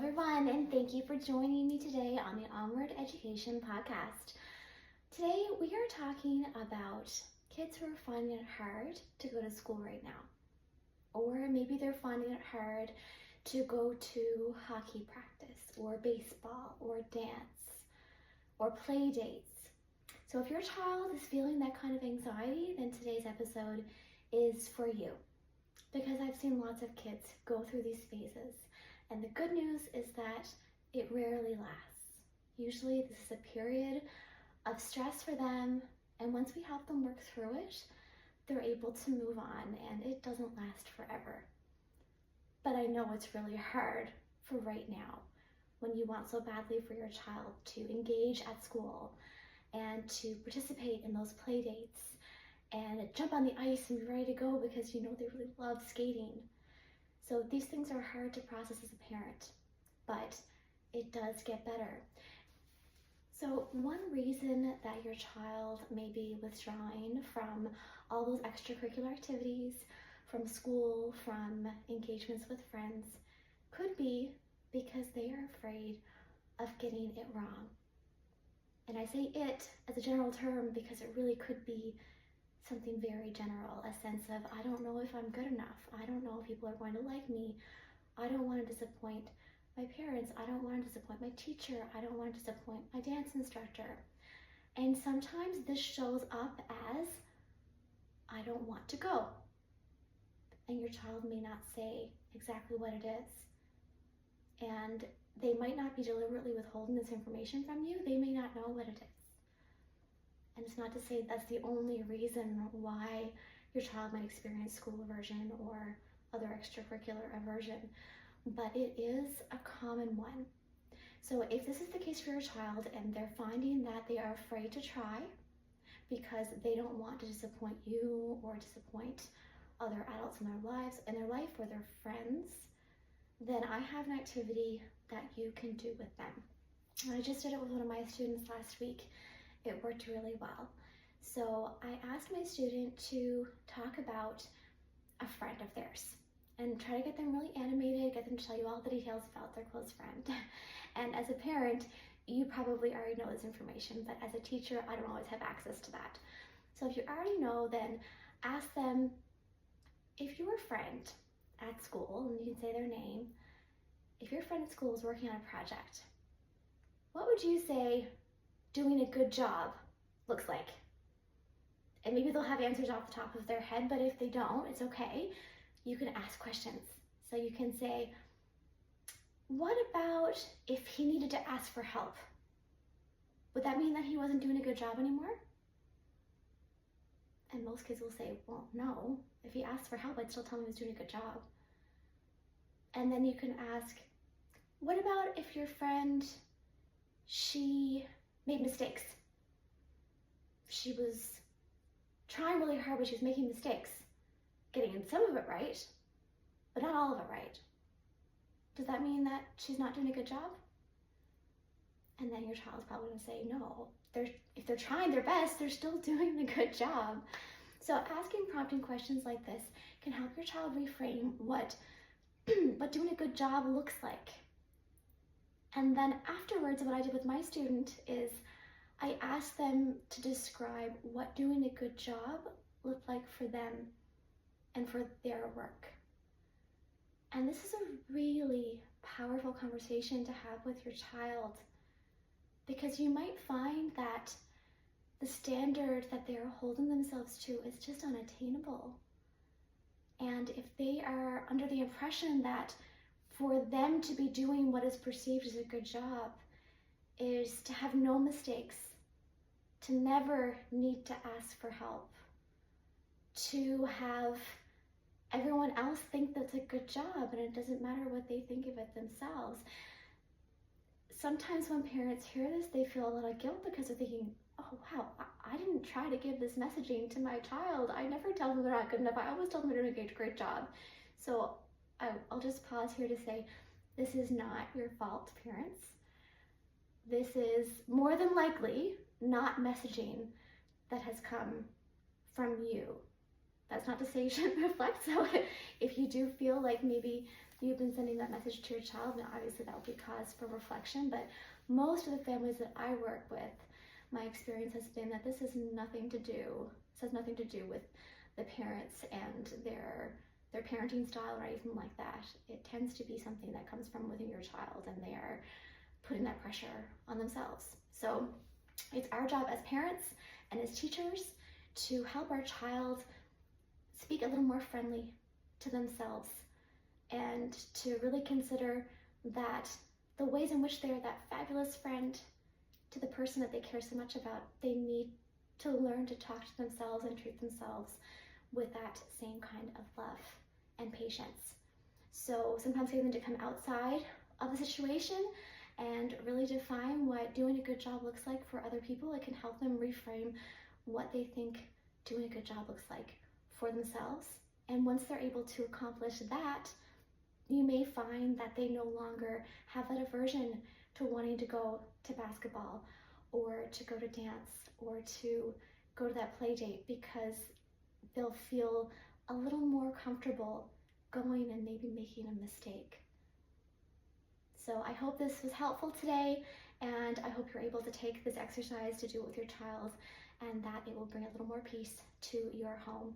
everyone, and thank you for joining me today on the Onward Education Podcast. Today we are talking about kids who are finding it hard to go to school right now. Or maybe they're finding it hard to go to hockey practice, or baseball, or dance, or play dates. So if your child is feeling that kind of anxiety, then today's episode is for you. Because I've seen lots of kids go through these phases. And the good news is that it rarely lasts. Usually this is a period of stress for them, and once we help them work through it, they're able to move on, and it doesn't last forever. But I know it's really hard for right now, when you want so badly for your child to engage at school and to participate in those play dates and jump on the ice and be ready to go because you know they really love skating. So these things are hard to process as a parent, but it does get better. So one reason that your child may be withdrawing from all those extracurricular activities, from school, from engagements with friends, could be because they are afraid of getting it wrong. And I say it as a general term because it really could be something very general, a sense of, I don't know if I'm good enough. I don't know if people are going to like me. I don't want to disappoint my parents. I don't want to disappoint my teacher. I don't want to disappoint my dance instructor. And sometimes this shows up as, I don't want to go. And your child may not say exactly what it is. And they might not be deliberately withholding this information from you. They may not know what it is. And it's not to say that's the only reason why your child might experience school aversion or other extracurricular aversion, but it is a common one. So if this is the case for your child and they're finding that they are afraid to try because they don't want to disappoint you or disappoint other adults in their lives, in their life, or their friends, then I have an activity that you can do with them. And I just did it with one of my students last week. It worked really well. So I asked my student to talk about a friend of theirs and try to get them really animated, get them to tell you all the details about their close friend. And as a parent, you probably already know this information, but as a teacher, I don't always have access to that. So if you already know, then ask them, if your friend at school, and you can say their name, if your friend at school is working on a project, what would you say doing a good job looks like? And maybe they'll have answers off the top of their head, but if they don't, it's okay. You can ask questions. So you can say, what about if he needed to ask for help? Would that mean that he wasn't doing a good job anymore? And most kids will say, well, no. If he asked for help, I'd still tell him he was doing a good job. And then you can ask, what about if your friend, she made mistakes? She was trying really hard, but she was making mistakes, getting some of it right, but not all of it right. Does that mean that she's not doing a good job? And then your child's probably going to say, no, if they're trying their best, they're still doing a good job. So asking prompting questions like this can help your child reframe what doing a good job looks like. And then afterwards, what I did with my student is I asked them to describe what doing a good job looked like for them and for their work. And this is a really powerful conversation to have with your child, because you might find that the standard that they're holding themselves to is just unattainable. And if they are under the impression that for them to be doing what is perceived as a good job is to have no mistakes, to never need to ask for help, to have everyone else think that's a good job and it doesn't matter what they think of it themselves. Sometimes when parents hear this, they feel a little guilt because they're thinking, oh wow, I didn't try to give this messaging to my child. I never tell them they're not good enough. I always tell them they're doing a great job. So I'll just pause here to say, this is not your fault, parents. This is more than likely not messaging that has come from you. That's not to say you shouldn't reflect. So if you do feel like maybe you've been sending that message to your child, and obviously that will be cause for reflection. But most of the families that I work with, my experience has been that this has nothing to do with the parents and their parenting style or anything like that. It tends to be something that comes from within your child, and they are putting that pressure on themselves. So it's our job as parents and as teachers to help our child speak a little more friendly to themselves, and to really consider that the ways in which they're that fabulous friend to the person that they care so much about, they need to learn to talk to themselves and treat themselves with that same kind of love and patience. So sometimes getting them to come outside of the situation and really define what doing a good job looks like for other people, it can help them reframe what they think doing a good job looks like for themselves. And once they're able to accomplish that, you may find that they no longer have that aversion to wanting to go to basketball or to go to dance or to go to that play date, because they'll feel a little more comfortable going and maybe making a mistake. So I hope this was helpful today, and I hope you're able to take this exercise to do it with your child, and that it will bring a little more peace to your home.